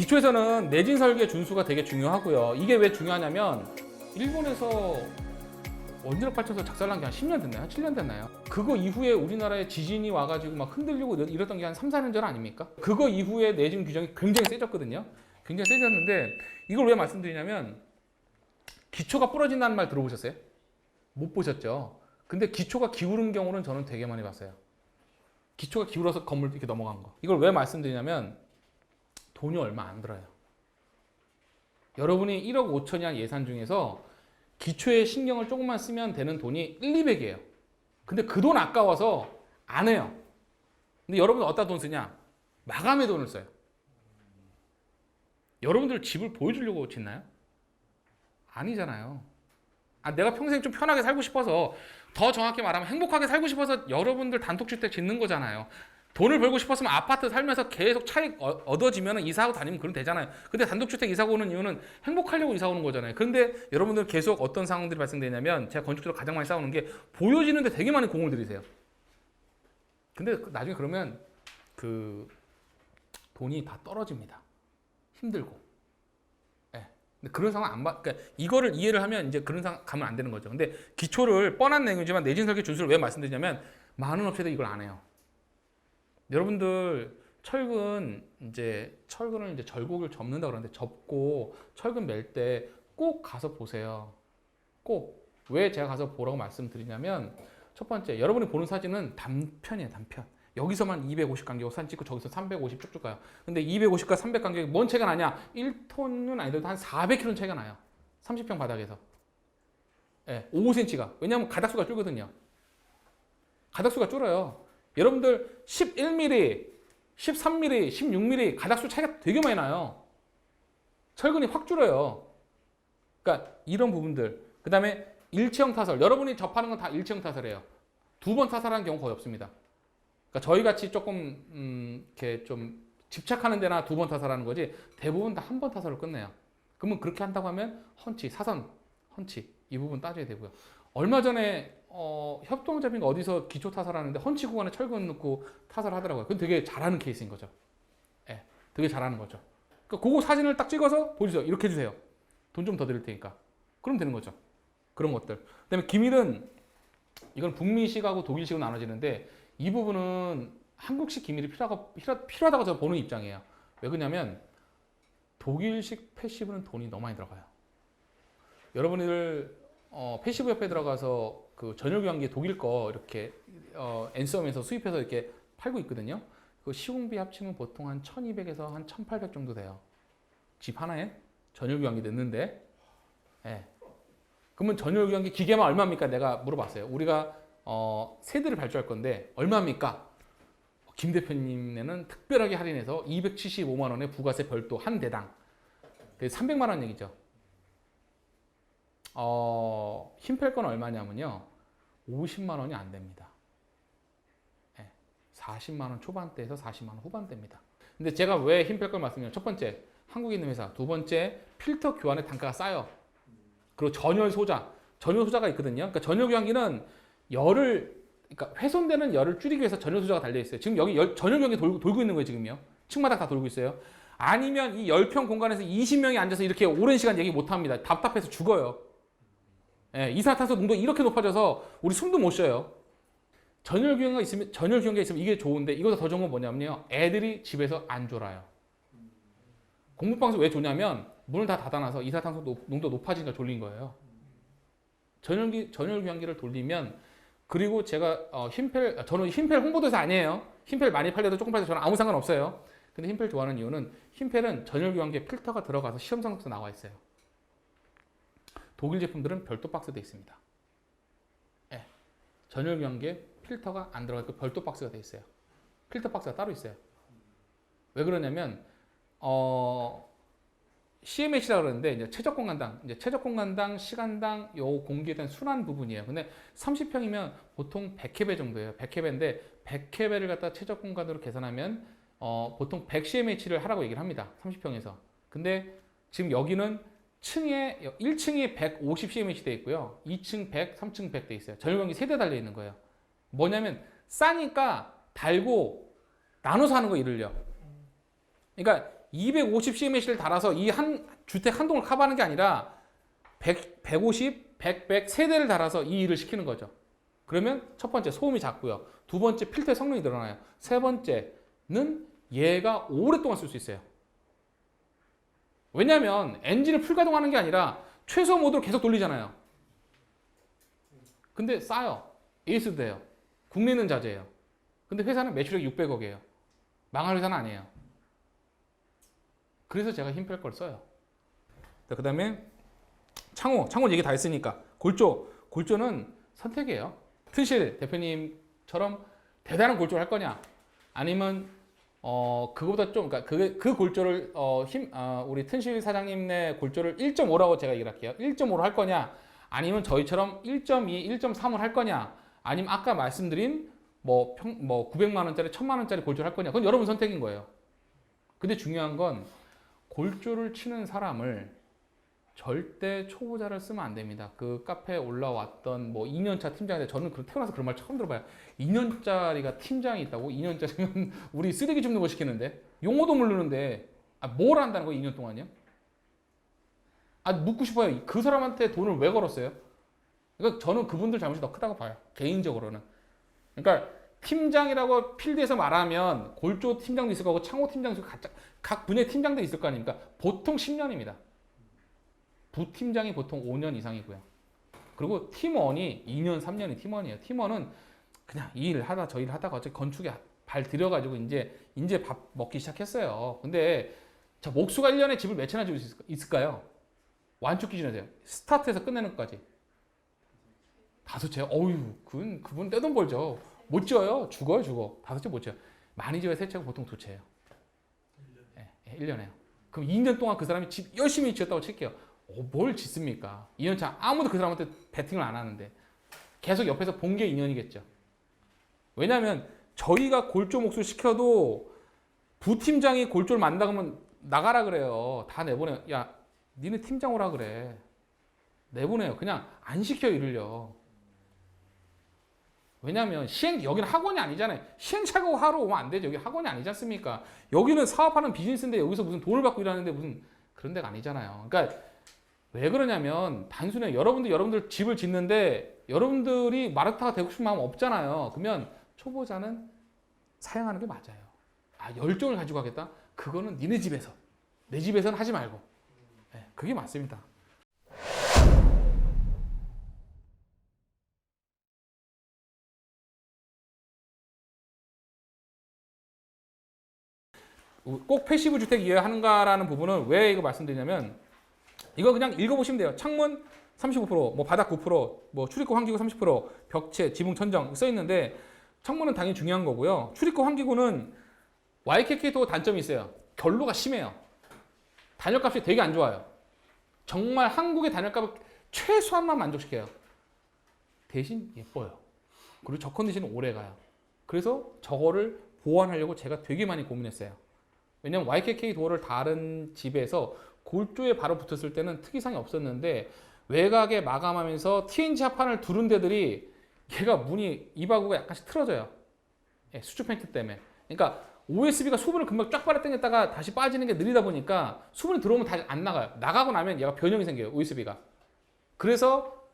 기초에서는 내진 설계 준수가 되게 중요하고요. 이게 왜 중요하냐면 일본에서 원자력 발전소 작살난 게 한 10년 됐나요? 한 7년 됐나요? 그거 이후에 우리나라에 지진이 와가지고 막 흔들리고 이랬던 게 한 3, 4년 전 아닙니까? 그거 이후에 내진 규정이 굉장히 세졌거든요. 굉장히 세졌는데 이걸 왜 말씀드리냐면 기초가 부러진다는 말 들어보셨어요? 못 보셨죠? 근데 기초가 기울은 경우는 저는 되게 많이 봤어요. 기초가 기울어서 건물 이렇게 넘어간 거. 이걸 왜 말씀드리냐면 돈이 얼마 안 들어요. 여러분이 1억 5천이란 예산 중에서 기초에 신경을 조금만 쓰면 되는 돈이 1, 200이에요. 근데 그 돈 아까워서 안 해요. 근데 여러분 어디다 돈 쓰냐? 마감의 돈을 써요. 여러분들 집을 보여주려고 짓나요? 아니잖아요. 내가 평생 좀 편하게 살고 싶어서, 더 정확히 말하면 행복하게 살고 싶어서 여러분들 단독주택 짓는 거잖아요. 돈을 벌고 싶었으면 아파트 살면서 계속 차익 얻어지면 이사하고 다니면 그럼 되잖아요. 근데 단독주택 이사 오는 이유는 행복하려고 이사 오는 거잖아요. 그런데 여러분들 계속 어떤 상황들이 발생되냐면, 제가 건축주로 가장 많이 싸우는 게 보여지는데 되게 많은 공을 들이세요. 근데 나중에 그러면 그 돈이 다 떨어집니다. 힘들고. 근데 그런 상황 안 봐. 그러니까 이거를 이해를 하면 이제 그런 상황 가면 안 되는 거죠. 근데 기초를 뻔한 내용이지만 내진 설계 준수를 왜 말씀드리냐면 많은 업체들이 이걸 안 해요. 여러분들 철근을 이제 절곡을 접는다 그러는데 접고 철근 멜 때 꼭 가서 보세요. 꼭. 왜 제가 가서 보라고 말씀드리냐면 첫 번째, 여러분이 보는 사진은 단편이에요, 단편. 여기서만 250 간격 사진 찍고 저기서 350 쭉쭉 가요. 근데 250과 300 간격이 뭔 차이가 나냐? 1톤은 아니더라도 한 400km 차이가 나요. 30평 바닥에서. 5cm가. 왜냐하면 가닥수가 줄거든요. 가닥수가 줄어요. 여러분들 11mm, 13mm, 16mm 가닥수 차이가 되게 많이 나요. 철근이 확 줄어요. 그러니까 이런 부분들. 그 다음에 일체형 타설. 여러분이 접하는 건 다 일체형 타설이에요. 두 번 타설하는 경우 거의 없습니다. 그러니까 저희 같이 조금 이렇게 좀 집착하는 데나 두 번 타설하는 거지 대부분 다 한 번 타설을 끝내요. 그러면 그렇게 한다고 하면 헌치, 사선, 헌치 이 부분 따져야 되고요. 얼마 전에 협동조합인가 어디서 기초 타설하는데 헌치 구간에 철근 넣고 타설하더라고요. 그건 되게 잘하는 케이스인 거죠. 되게 잘하는 거죠. 그러니까 그거 사진을 딱 찍어서 보여주세요. 이렇게 해주세요. 돈 좀 더 드릴 테니까. 그럼 되는 거죠. 그런 것들. 그다음에 기밀은 이건 북미식하고 독일식으로 나눠지는데 이 부분은 한국식 기밀이 필요하다고 저는 보는 입장이에요. 왜 그러냐면 독일식 패시브는 돈이 너무 많이 들어가요. 여러분들 패시브 협회에 들어가서 그 전열교환기 독일 거 이렇게 엔썸에서 수입해서 이렇게 팔고 있거든요. 그 시공비 합치면 보통 한 1200에서 한 1800 정도 돼요. 집 하나에 전열교환기 넣는데. 그러면 전열교환기 기계만 얼마입니까? 내가 물어봤어요. 우리가 세대를 발주할 건데 얼마입니까? 김 대표님네는 특별하게 할인해서 275만 원에 부가세 별도 한 대당. 300만 원 얘기죠. 힘뺄 건 얼마냐면요. 50만 원이 안 됩니다. 40만 원 초반대에서 40만 원 후반대입니다. 근데 제가 왜 힘뺄 걸 말씀드리냐면 첫 번째, 한국에 있는 회사. 두 번째, 필터 교환의 단가가 싸요. 그리고 전열 소자가 있거든요. 그러니까 전열 교환기는 그러니까 훼손되는 열을 줄이기 위해서 전열 소자가 달려 있어요. 지금 여기 전열 교환기 돌고 있는 거예요, 지금요. 층마다 다 돌고 있어요. 아니면 이 10평 공간에서 20명이 앉아서 이렇게 오랜 시간 얘기 못 합니다. 답답해서 죽어요. 이산화탄소 농도 이렇게 높아져서 우리 숨도 못 쉬어요. 전열 교환기가 있으면 이게 좋은데 이거보다 더 좋은 건 뭐냐면요. 애들이 집에서 안 졸아요. 공부방송 왜 좋냐면 문을 다 닫아놔서 이산화탄소 농도 높아지니까 졸린 거예요. 전열 교환기를 돌리면, 그리고 제가 저는 힘펠 홍보대사 아니에요. 힘펠 많이 팔려도 조금 팔려도 저는 아무 상관없어요. 근데 힘펠 좋아하는 이유는 힘펠은 전열 교환기에 필터가 들어가서 시험 상속서 나와 있어요. 독일 제품들은 별도 박스 돼 있습니다. 전열 교환기에 필터가 안 들어가 있고 별도 박스가 돼 있어요. 필터 박스가 따로 있어요. 왜 그러냐면 CMH라고 그러는데 이제 최적 공간당 시간당 요 공기에 대한 순환 부분이에요. 근데 30평이면 보통 100케베 정도예요. 100케베인데 100케베를 갖다 최적 공간으로 계산하면 보통 100CMH를 하라고 얘기를 합니다. 30평에서. 근데 지금 여기는 1층에 150CMH 돼 있고요. 2층 100, 3층 100 돼 있어요. 전열관기 3대 달려 있는 거예요. 뭐냐면 싸니까 달고 나눠서 하는 거 이를요. 그러니까 250 CMH를 달아서 이 한 주택 한 동을 커버하는 게 아니라 150, 100 세대를 달아서 이 일을 시키는 거죠. 그러면 첫 번째 소음이 작고요. 두 번째 필터의 성능이 늘어나요. 세 번째는 얘가 오랫동안 쓸 수 있어요. 왜냐하면 엔진을 풀가동하는 게 아니라 최소 모드로 계속 돌리잖아요. 근데 싸요. AS도 돼요. 국내는 자재예요. 근데 회사는 매출액 600억이에요. 망할 회사는 아니에요. 그래서 제가 힘 뺄 걸 써요. 그 다음에 창호 얘기 다 했으니까 골조는 선택이에요. 튼실 대표님처럼 대단한 골조를 할 거냐, 아니면 그거보다 좀, 그러니까 그 골조를 우리 튼실 사장님네 골조를 1.5라고 제가 얘기를 할게요. 1.5로 할 거냐, 아니면 저희처럼 1.2, 1.3을 할 거냐, 아니면 아까 말씀드린 뭐 900만 원짜리, 1000만 원짜리 골조를 할 거냐, 그건 여러분 선택인 거예요. 근데 중요한 건 골조를 치는 사람을 절대 초보자를 쓰면 안 됩니다. 그 카페에 올라왔던 뭐 2년차 팀장인데, 저는 태어나서 그런 말 처음 들어봐요. 2년짜리가 팀장이 있다고? 2년짜리면 우리 쓰레기 줍는 거 시키는데, 용어도 모르는데 뭘 한다는 거예요 2년 동안요? 묻고 싶어요. 그 사람한테 돈을 왜 걸었어요? 그러니까 저는 그분들 잘못이 더 크다고 봐요, 개인적으로는. 그러니까 팀장이라고 필드에서 말하면 골조 팀장도 있을 거고 창호 팀장도 있을 거고 각 분야의 팀장도 있을 거 아닙니까? 보통 10년입니다. 부팀장이 보통 5년 이상이고요. 그리고 팀원이 2년, 3년이 팀원이에요. 팀원은 그냥 이 일 하다 저 일 하다가 어차피 건축에 발 들여가지고 이제 밥 먹기 시작했어요. 근데 자, 목수가 1년에 집을 몇 채나 지을 수 있을까요? 완축 기준에서요. 스타트에서 끝내는 것까지. 5채요? 어휴, 그분 떼돈 벌죠. 못 지어요. 죽어요. 5채 못 지어요. 많이 지어야 3채고 보통 2채예요. 1년에요. 그럼 2년 동안 그 사람이 집 열심히 지었다고 칠게요. 뭘 짓습니까? 2년차 아무도 그 사람한테 배팅을 안 하는데 계속 옆에서 본 게 2년이겠죠. 왜냐하면 저희가 골조 목수를 시켜도 부팀장이 골조를 만든다 그러면 나가라 그래요. 다 내보내요. 야, 니네 팀장 오라 그래. 내보내요. 그냥 안 시켜요, 일을요. 왜냐하면 여기는 학원이 아니잖아요. 시행착오 하러 오면 안 되죠. 여기 학원이 아니지 않습니까? 여기는 사업하는 비즈니스인데 여기서 무슨 돈을 받고 일하는데 무슨 그런 데가 아니잖아요. 그러니까 왜 그러냐면 단순히 여러분들 집을 짓는데 여러분들이 마라타가 되고 싶은 마음 없잖아요. 그러면 초보자는 사용하는 게 맞아요. 열정을 가지고 하겠다? 그거는 니네 집에서. 내 집에서는 하지 말고. 네, 그게 맞습니다. 꼭 패시브 주택 이해하는가라는 부분은 왜 이거 말씀드리냐면, 이거 그냥 읽어보시면 돼요. 창문 35%, 뭐 바닥 9%, 뭐 출입구 환기구 30%, 벽체, 지붕, 천정 써 있는데, 창문은 당연히 중요한 거고요. 출입구 환기구는 YKK 도어 단점이 있어요. 결로가 심해요. 단열값이 되게 안 좋아요. 정말 한국의 단열값을 최소한만 만족시켜요. 대신 예뻐요. 그리고 저 컨디션은 오래 가요. 그래서 저거를 보완하려고 제가 되게 많이 고민했어요. 왜냐면 YKK 도어를 다른 집에서 골조에 바로 붙었을 때는 특이사항이 없었는데, 외곽에 마감하면서 TNG 합판을 두른 데들이 얘가 문이 이바구가 약간씩 틀어져요. 수축 팬트 때문에. 그러니까 OSB가 수분을 금방 쫙 빨아당겼다가 다시 빠지는 게 느리다 보니까 수분이 들어오면 다시 안 나가요. 나가고 나면 얘가 변형이 생겨요, OSB가. 그래서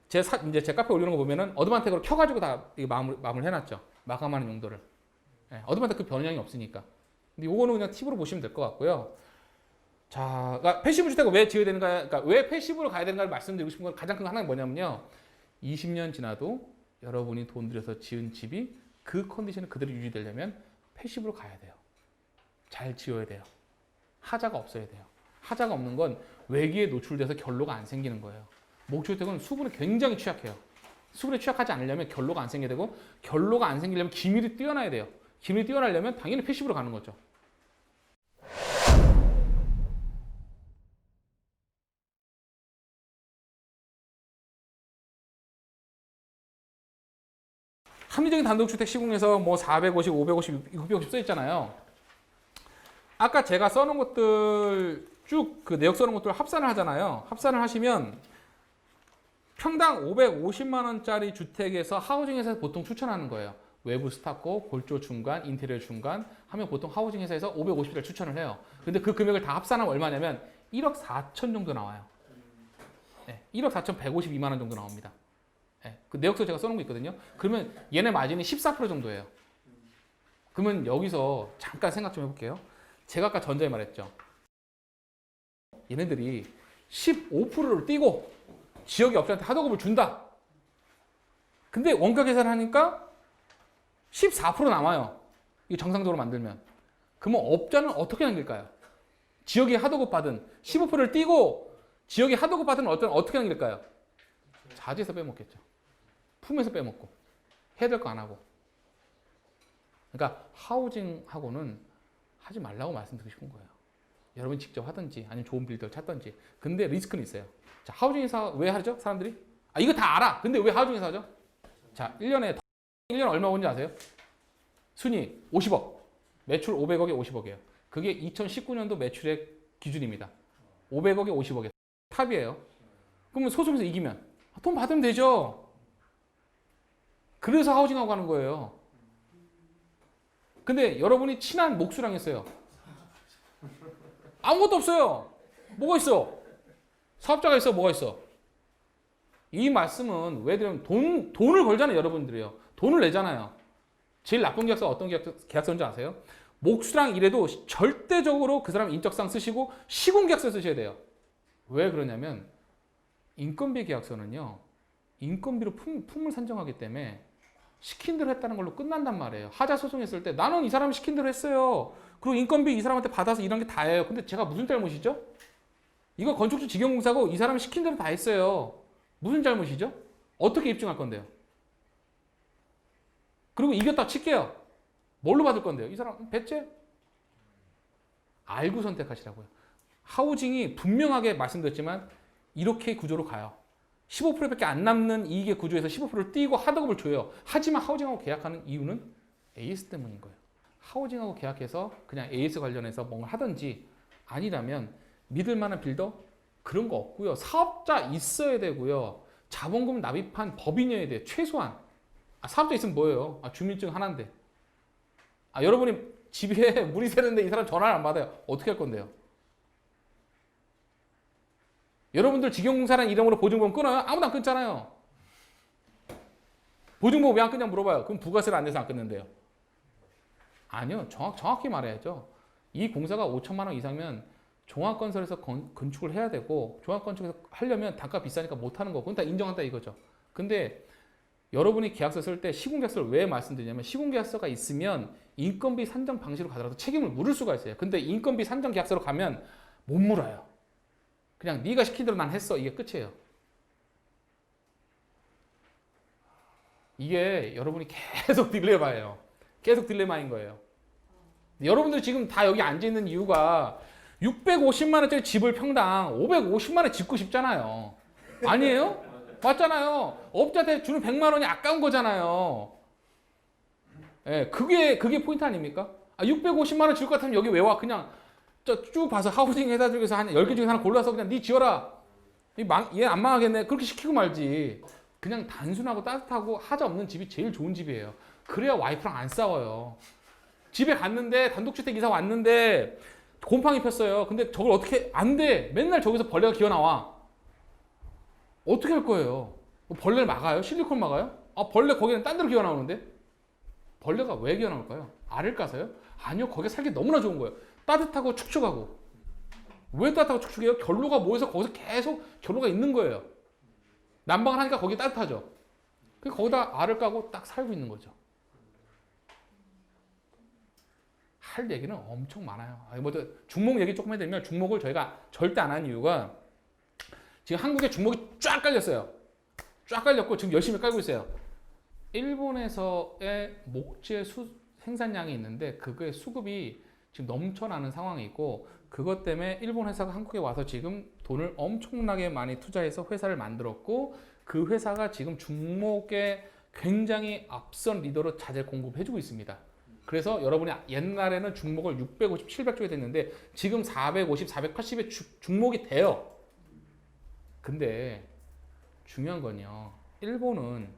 제 카페에 올리는 거 보면은 어드반텍으로 켜가지고 다 마무리 해놨죠. 마감하는 용도를. 어드반텍 그 변형이 없으니까. 근데 요거는 그냥 팁으로 보시면 될 것 같고요. 자, 그러니까 패시브 주택을 왜 지어야 되는가, 그러니까 왜 패시브로 가야 되는가를 말씀드리고 싶은 건 가장 큰 하나는 뭐냐면요. 20년 지나도 여러분이 돈 들여서 지은 집이 그 컨디션이 그대로 유지되려면 패시브로 가야 돼요. 잘 지어야 돼요. 하자가 없어야 돼요. 하자가 없는 건 외기에 노출돼서 결로가 안 생기는 거예요. 목주택은 수분에 굉장히 취약해요. 수분에 취약하지 않으려면 결로가 안 생겨야 되고, 결로가 안 생기려면 기밀이 뛰어나야 돼요. 기밀이 뛰어나려면 당연히 패시브로 가는 거죠. 합리적인 단독주택 시공에서 뭐 450, 550, 650 써 있잖아요. 아까 제가 써놓은 것들 쭉 그 내역 써놓은 것들 합산을 하잖아요. 합산을 하시면 평당 550만 원짜리 주택에서 하우징에서 보통 추천하는 거예요. 외부 스타코, 골조 중간, 인테리어 중간 하면 보통 하우징 회사에서 550을 추천을 해요. 근데 그 금액을 다 합산하면 얼마냐면 1억 4천 정도 나와요. 네, 1억 4천 152만 원 정도 나옵니다. 네, 그 내역서 제가 써놓은 거 있거든요. 그러면 얘네 마진이 14% 정도예요. 그러면 여기서 잠깐 생각 좀 해볼게요. 제가 아까 전자에 말했죠. 얘네들이 15%를 띄고 지역의 업자한테 하도급을 준다. 근데 원가 계산하니까 14% 남아요. 이 정상적으로 만들면. 그러면 업자는 어떻게 남길까요? 지역이 하도급 받은 15%를 띄고 지역이 하도급 받은 업자는 어떻게 남길까요? 자재에서 빼먹겠죠. 품에서 빼먹고. 해야 될 거 안 하고. 그러니까 하우징하고는 하지 말라고 말씀드리고 싶은 거예요. 여러분 직접 하든지 아니면 좋은 빌더를 찾든지. 근데 리스크는 있어요. 자, 하우징에서 왜 하죠? 사람들이? 아, 이거 다 알아. 근데 왜 하우징에서 하죠? 자, 1년에 얼마 오는지 아세요? 순위 50억. 매출 500억에 50억이에요. 그게 2019년도 매출의 기준입니다. 500억에 50억에 탑이에요. 그러면 소송에서 이기면 돈 받으면 되죠. 그래서 하우징하고 가는 거예요. 근데 여러분이 친한 목수랑 했어요. 아무것도 없어요. 뭐가 있어? 사업자가 있어. 뭐가 있어? 이 말씀은 왜 드리면 돈을 걸잖아요. 여러분들이요. 돈을 내잖아요. 제일 나쁜 계약서 어떤 계약서인지 아세요? 목수랑 일해도 절대적으로 그 사람 인적사항 쓰시고 시공계약서 쓰셔야 돼요. 왜 그러냐면 인건비 계약서는요. 인건비로 품을 산정하기 때문에 시킨 대로 했다는 걸로 끝난단 말이에요. 하자 소송했을 때 나는 이 사람이 시킨 대로 했어요. 그리고 인건비 이 사람한테 받아서 이런 게 다예요. 근데 제가 무슨 잘못이죠? 이거 건축주 직영공사고 이 사람이 시킨 대로 다 했어요. 무슨 잘못이죠? 어떻게 입증할 건데요? 그리고 이겼다 칠게요. 뭘로 받을 건데요? 이 사람 배째? 알고 선택하시라고요. 하우징이 분명하게 말씀드렸지만 이렇게 구조로 가요. 15%밖에 안 남는 이익의 구조에서 15%를 띄고 하도급을 줘요. 하지만 하우징하고 계약하는 이유는 AS 때문인 거예요. 하우징하고 계약해서 그냥 AS 관련해서 뭔가 하든지 아니라면 믿을 만한 빌더? 그런 거 없고요. 사업자 있어야 되고요. 자본금 납입한 법인이어야 돼요. 최소한. 사업자 있으면 뭐예요? 주민증 하나인데. 여러분이 집에 물이 새는데 이 사람 전화를 안 받아요. 어떻게 할 건데요? 여러분들 직영공사라는 이름으로 보증보험 끊어요? 아무도 안 끊잖아요. 보증보험 왜 안 끊냐 물어봐요. 그럼 부가세를 안 내서 안 끊는데요. 아니요. 정확히 말해야죠. 이 공사가 5천만 원 이상이면 종합건설에서 건축을 해야 되고 종합건축에서 하려면 단가 비싸니까 못하는 거. 그건 다 인정한다 이거죠. 근데 여러분이 계약서 쓸 때 시공계약서를 왜 말씀드리냐면 시공계약서가 있으면 인건비 산정 방식으로 가더라도 책임을 물을 수가 있어요. 근데 인건비 산정 계약서로 가면 못 물어요. 그냥 네가 시킨 대로 난 했어. 이게 끝이에요. 이게 여러분이 계속 딜레마예요. 계속 딜레마인 거예요. 여러분들 지금 다 여기 앉아있는 이유가 650만 원짜리 집을 평당 550만 원에 짓고 싶잖아요. 아니에요? 맞잖아요. 업자한테 주는 100만 원이 아까운 거잖아요. 예, 그게 포인트 아닙니까? 650만 원 줄 것 같으면 여기 왜 와? 그냥 쭉 봐서 하우징 회사 중에서 한 10개 중에 하나 골라서 그냥 네 지어라. 얘 안 망하겠네. 그렇게 시키고 말지. 그냥 단순하고 따뜻하고 하자 없는 집이 제일 좋은 집이에요. 그래야 와이프랑 안 싸워요. 집에 갔는데 단독주택 이사 왔는데 곰팡이 폈어요. 근데 저걸 어떻게 안 돼. 맨날 저기서 벌레가 기어나와. 어떻게 할 거예요? 벌레를 막아요? 실리콘 막아요? 벌레 거기는 딴 데로 기어나오는데? 벌레가 왜 기어나올까요? 알을 까서요? 아니요. 거기 살기 너무나 좋은 거예요. 따뜻하고 축축하고. 왜 따뜻하고 축축해요? 결로가 모여서 거기서 계속 결로가 있는 거예요. 난방을 하니까 거기 따뜻하죠. 거기다 알을 까고 딱 살고 있는 거죠. 할 얘기는 엄청 많아요. 중목 얘기 조금 해드리면 중목을 저희가 절대 안 하는 이유가 지금 한국에 중목이 쫙 깔렸어요. 쫙 깔렸고 지금 열심히 깔고 있어요. 일본에서의 목재 생산량이 있는데 그거의 수급이 지금 넘쳐나는 상황이 있고 그것 때문에 일본 회사가 한국에 와서 지금 돈을 엄청나게 많이 투자해서 회사를 만들었고 그 회사가 지금 중목에 굉장히 앞선 리더로 자재 공급해주고 있습니다. 그래서 여러분이 옛날에는 중목을 650, 700쪽에 됐는데 지금 450, 480의 중목이 돼요. 근데 중요한 건요. 일본은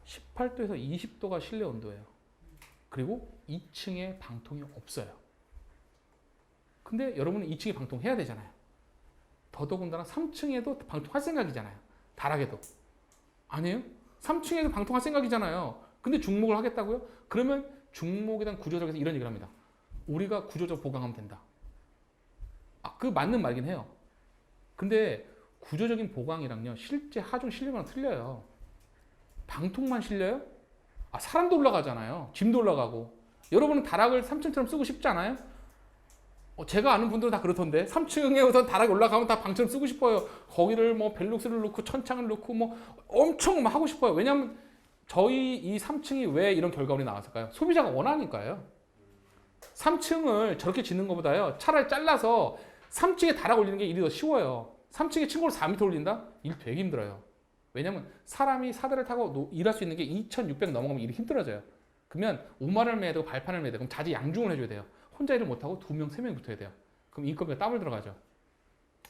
18도에서 20도가 실내 온도예요. 그리고 2층에 방통이 없어요. 근데 여러분은 2층에 방통해야 되잖아요. 더더군다나 3층에도 방통할 생각이잖아요. 다락에도. 아니에요? 3층에도 방통할 생각이잖아요. 근데 중목을 하겠다고요? 그러면 중목에 대한 구조적에서 이런 얘기를 합니다. 우리가 구조적 보강하면 된다. 그 맞는 말이긴 해요. 근데 구조적인 보강이랑요, 실제 하중 실력이랑 틀려요. 방통만 실려요? 사람도 올라가잖아요. 짐도 올라가고. 여러분은 다락을 3층처럼 쓰고 싶지 않아요? 제가 아는 분들은 다 그렇던데 3층에 우선 다락에 올라가면 다 방처럼 쓰고 싶어요. 거기를 뭐 벨룩스를 넣고 천창을 넣고 뭐 엄청 막 하고 싶어요. 왜냐하면 저희 이 3층이 왜 이런 결과물이 나왔을까요? 소비자가 원하니까요. 3층을 저렇게 짓는 것보다요, 차라리 잘라서 3층에 다락 올리는 게 일이 더 쉬워요. 3층에 층고를 4m 올린다? 일 되게 힘들어요. 왜냐면 사람이 사다리를 타고 일할 수 있는 게 2,600 넘어가면 일이 힘들어져요. 그러면 오마를 매야 되고 발판을 매야 되고 그럼 자지 양중을 해줘야 돼요. 혼자 일을 못하고 2명, 3명 붙어야 돼요. 그럼 인건비가 더블 들어가죠.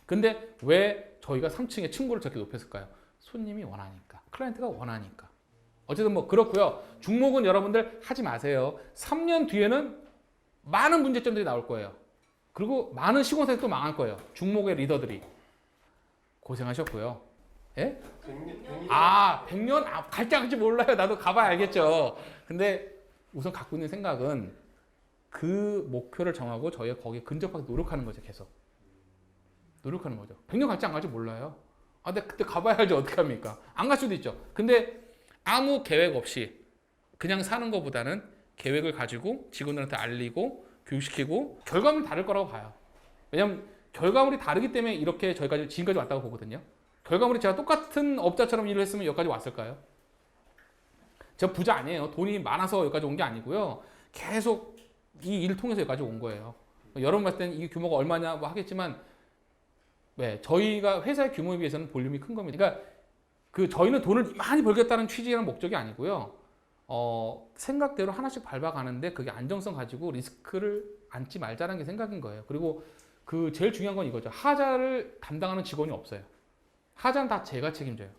근데 왜 저희가 3층에 층고를 저렇게 높였을까요? 손님이 원하니까. 클라이언트가 원하니까. 어쨌든 뭐 그렇고요. 중목은 여러분들 하지 마세요. 3년 뒤에는 많은 문제점들이 나올 거예요. 그리고 많은 시공사들이 또 망할 거예요. 중목의 리더들이. 고생하셨고요. 예? 100년? 갈지 안 갈지 몰라요. 나도 가봐야 알겠죠. 근데 우선 갖고 있는 생각은 그 목표를 정하고 저희가 거기에 근접하게 노력하는 거죠. 계속. 노력하는 거죠. 100년 갈지 안 갈지 몰라요. 근데 그때 가봐야 알지 어떻게 합니까? 안 갈 수도 있죠. 근데 아무 계획 없이 그냥 사는 것보다는 계획을 가지고 직원들한테 알리고 교육시키고 결과물이 다를 거라고 봐요. 왜냐면 결과물이 다르기 때문에 이렇게 저희까지 지금까지 왔다고 보거든요. 결과물이 제가 똑같은 업자처럼 일을 했으면 여기까지 왔을까요? 제가 부자 아니에요. 돈이 많아서 여기까지 온 게 아니고요. 계속 이 일을 통해서 여기까지 온 거예요. 여러분 봤을 때는 이게 규모가 얼마냐 뭐 하겠지만 네, 저희가 회사의 규모에 비해서는 볼륨이 큰 겁니다. 그러니까 저희는 돈을 많이 벌겠다는 취지랑 목적이 아니고요. 생각대로 하나씩 밟아가는데 그게 안정성 가지고 리스크를 안지 말자는 게 생각인 거예요. 그리고 제일 중요한 건 이거죠. 하자를 담당하는 직원이 없어요. 하자는 다 제가 책임져요.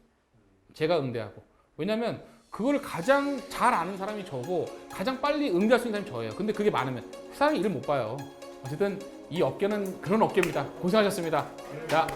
제가 응대하고. 왜냐면 그걸 가장 잘 아는 사람이 저고 가장 빨리 응대할 수 있는 사람이 저예요. 근데 그게 많으면 그 사람이 일을 못 봐요. 어쨌든 이 업계는 그런 업계입니다. 고생하셨습니다. 자.